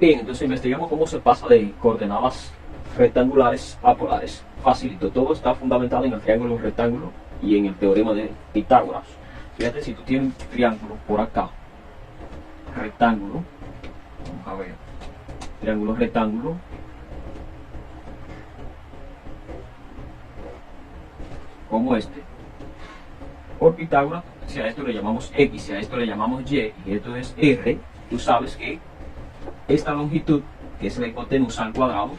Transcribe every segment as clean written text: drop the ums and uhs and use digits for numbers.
Bien, entonces investigamos cómo se pasa de coordenadas rectangulares a polares. Facilito, todo está fundamentado en el triángulo rectángulo y en el teorema de Pitágoras. Fíjate, si tú tienes un triángulo por acá, rectángulo, vamos a ver, triángulo rectángulo, como este, por Pitágoras, si a esto le llamamos X, si a esto le llamamos Y, y esto es R, tú sabes que esta longitud, que es la hipotenusa al cuadrado,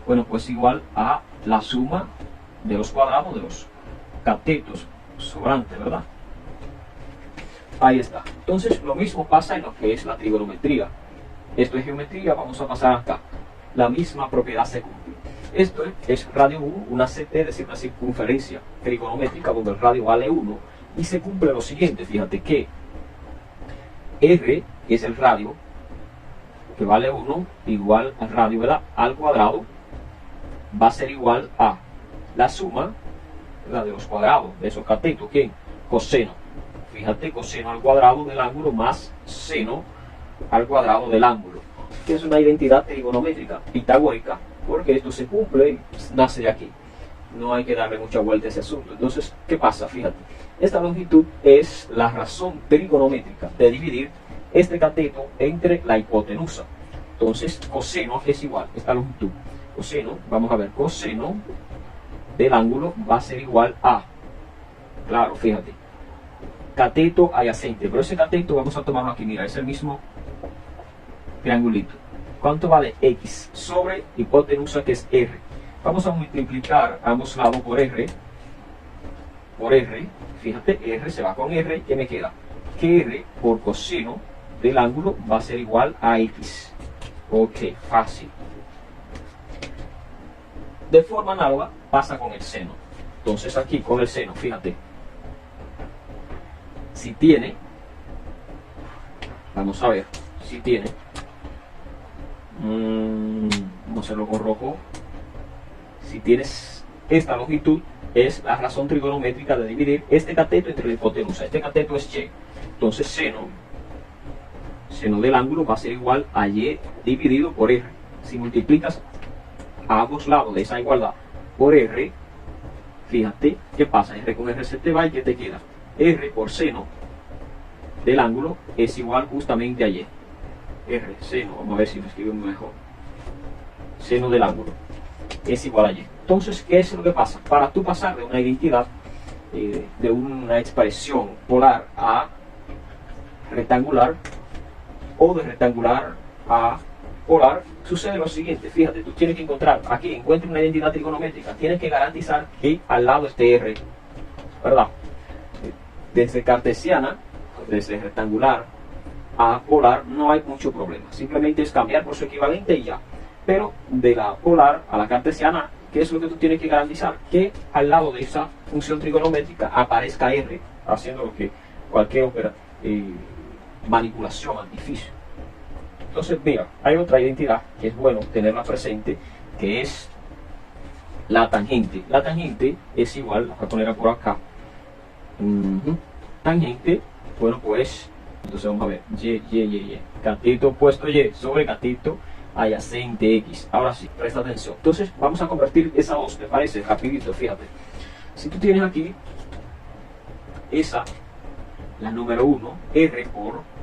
bueno, pues igual a la suma de los cuadrados de los catetos sobrantes, ¿verdad? Ahí está. Entonces lo mismo pasa en lo que es la trigonometría. Esto es geometría, vamos a pasar acá. La misma propiedad se cumple. Esto es radio 1, una CT, es decir, una circunferencia trigonométrica donde el radio vale 1, y se cumple lo siguiente, fíjate que R, que es el radio, que vale 1, igual al radio, ¿verdad?, al cuadrado, va a ser igual a la suma, ¿verdad?, de los cuadrados de esos catetos, que coseno. Fíjate, coseno al cuadrado del ángulo más seno al cuadrado del ángulo, que es una identidad trigonométrica pitagórica, porque esto se cumple y nace de aquí. No hay que darle mucha vuelta a ese asunto. Entonces, ¿qué pasa? Fíjate, esta longitud es la razón trigonométrica de dividir este cateto entre la hipotenusa. Entonces, coseno es igual, esta longitud, coseno, vamos a ver, coseno del ángulo va a ser igual a, claro, fíjate, cateto adyacente, pero ese cateto vamos a tomarlo aquí, mira, es el mismo triangulito. ¿Cuánto vale X sobre hipotenusa, que es R? Vamos a multiplicar ambos lados por R, fíjate, R se va con R, ¿qué me queda? Que R por coseno del ángulo va a ser igual a X. Ok, fácil. De forma análoga pasa con el seno. Entonces aquí con el seno, fíjate, si tiene, vamos a ver, si tiene, no se lo rojo, si tienes esta longitud, es la razón trigonométrica de dividir este cateto entre la hipotenusa. Este cateto es Y. Entonces seno del ángulo va a ser igual a Y dividido por R. Si multiplicas a ambos lados de esa igualdad por R, fíjate, ¿qué pasa? R con R se te va y ¿qué te queda? R por seno del ángulo es igual justamente a Y. R, seno, vamos a ver si lo escribo mejor. Seno del ángulo es igual a Y. Entonces, ¿qué es lo que pasa? Para tú pasar de una identidad, de una expresión polar a rectangular, o de rectangular a polar, sucede lo siguiente. Fíjate, tú tienes que encontrar, aquí encuentra una identidad trigonométrica, tienes que garantizar que al lado esté R, ¿verdad? Desde cartesiana, desde rectangular a polar, no hay mucho problema, simplemente es cambiar por su equivalente y ya. Pero de la polar a la cartesiana, ¿qué es lo que tú tienes que garantizar? Que al lado de esa función trigonométrica aparezca R, haciendo lo que cualquier manipulación artificial. Entonces, mira, hay otra identidad que es bueno tenerla presente, que es la tangente. La tangente es igual, la voy a poner por acá. Tangente, bueno, pues, entonces vamos a ver, Y. Cateto opuesto Y sobre cateto adyacente X. Ahora sí, presta atención. Entonces, vamos a convertir esa 2, ¿te parece? Rapidito, fíjate. Si tú tienes aquí esa, la número 1, R por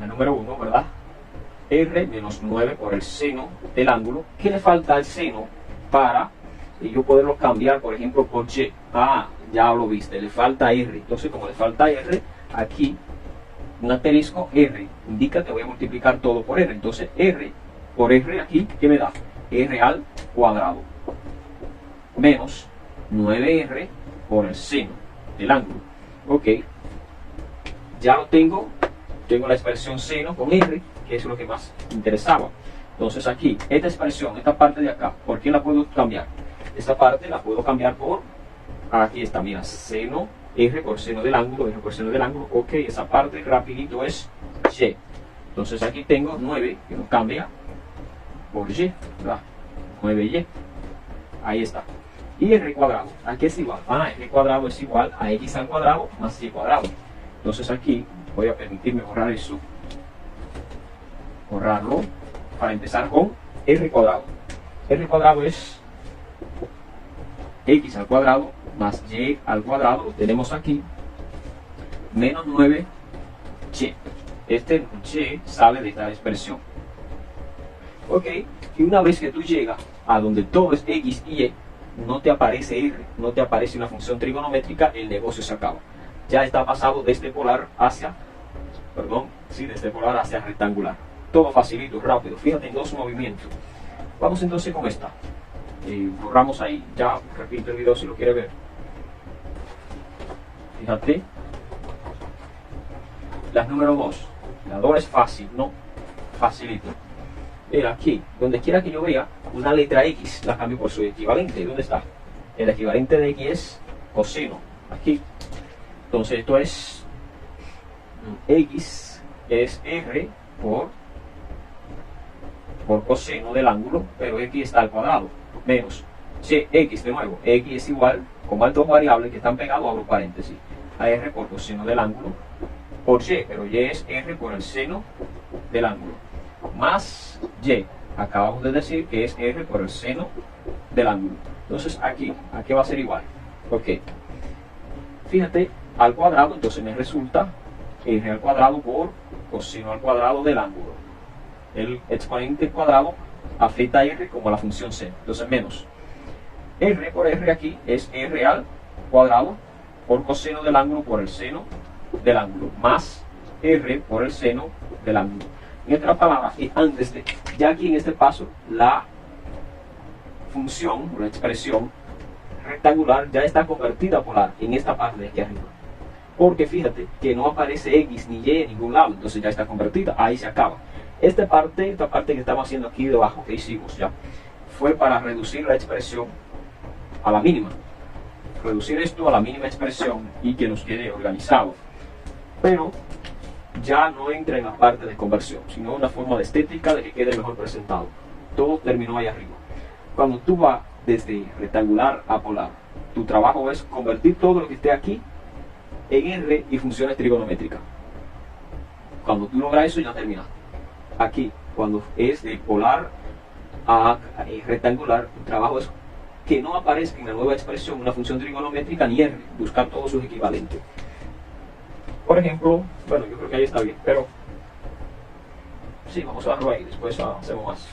la número 1, ¿verdad? R menos 9 por el seno del ángulo. ¿Qué le falta al seno para yo poderlo cambiar, por ejemplo, por Y? Ah, ya lo viste, le falta R. Entonces, como le falta R, aquí un asterisco R indica que voy a multiplicar todo por R. Entonces, R por R aquí, ¿qué me da? R al cuadrado menos 9R por el seno del ángulo. Ok, ya lo tengo la expresión seno con R, que es lo que más interesaba. Entonces aquí, esta expresión, esta parte de acá, ¿por qué la puedo cambiar? Esta parte la puedo cambiar por, aquí está, mira, seno, R por seno del ángulo, R por seno del ángulo. Ok, esa parte rapidito es Y. Entonces aquí tengo 9, que nos cambia por Y, ¿verdad? 9Y. Ahí está. Y R cuadrado, ¿a qué es igual? R cuadrado es igual a X al cuadrado más Y cuadrado. Entonces aquí voy a permitirme borrar eso. borrarlo para empezar con r cuadrado. R cuadrado es x al cuadrado más y al cuadrado, lo tenemos aquí, menos 9y. Este y sale de esta expresión. Ok, y una vez que tú llegas a donde todo es x y y, no te aparece r, no te aparece una función trigonométrica, el negocio se acaba. Ya está pasado de este polar hacia, de este polar hacia rectangular. Todo facilito, rápido, fíjate en dos movimientos. Vamos entonces con esta. Borramos ahí, ya repito el video si lo quiere ver. Fíjate. La número 2. La 2 es fácil, ¿no? Facilito. Mira, aquí, donde quiera que yo vea una letra X, la cambio por su equivalente. ¿Dónde está? El equivalente de X es coseno. Aquí. Entonces esto es X es R por coseno del ángulo, pero X está al cuadrado, menos X de nuevo. X es igual, como hay dos variables que están pegados, abro paréntesis, a R por coseno del ángulo, por Y, pero Y es R por el seno del ángulo, más Y, acabamos de decir que es R por el seno del ángulo. Entonces aquí va a ser igual. Ok, fíjate, al cuadrado, entonces me resulta R al cuadrado por coseno al cuadrado del ángulo. El exponente cuadrado afecta a R como la función seno. Entonces menos R por R aquí es R al cuadrado por coseno del ángulo por el seno del ángulo, más R por el seno del ángulo. En otras palabras, antes de, ya aquí en este paso, la función, la expresión rectangular ya está convertida a polar en esta parte de aquí arriba. Porque fíjate que no aparece X ni Y en ningún lado, entonces ya está convertida, ahí se acaba. Esta parte que estamos haciendo aquí debajo, que hicimos ya, fue para reducir la expresión a la mínima. Reducir esto a la mínima expresión y que nos quede organizado. Pero ya no entra en la parte de conversión, sino una forma de estética de que quede mejor presentado. Todo terminó ahí arriba. Cuando tú vas desde rectangular a polar, tu trabajo es convertir todo lo que esté aquí en R y funciones trigonométricas. Cuando tú logras eso, ya terminaste. Aquí, cuando es de polar a rectangular, el trabajo es que no aparezca en la nueva expresión una función trigonométrica ni R, buscar todos sus equivalentes. Por ejemplo, bueno, yo creo que ahí está bien, pero sí, vamos a dejarlo ahí, después hacemos más.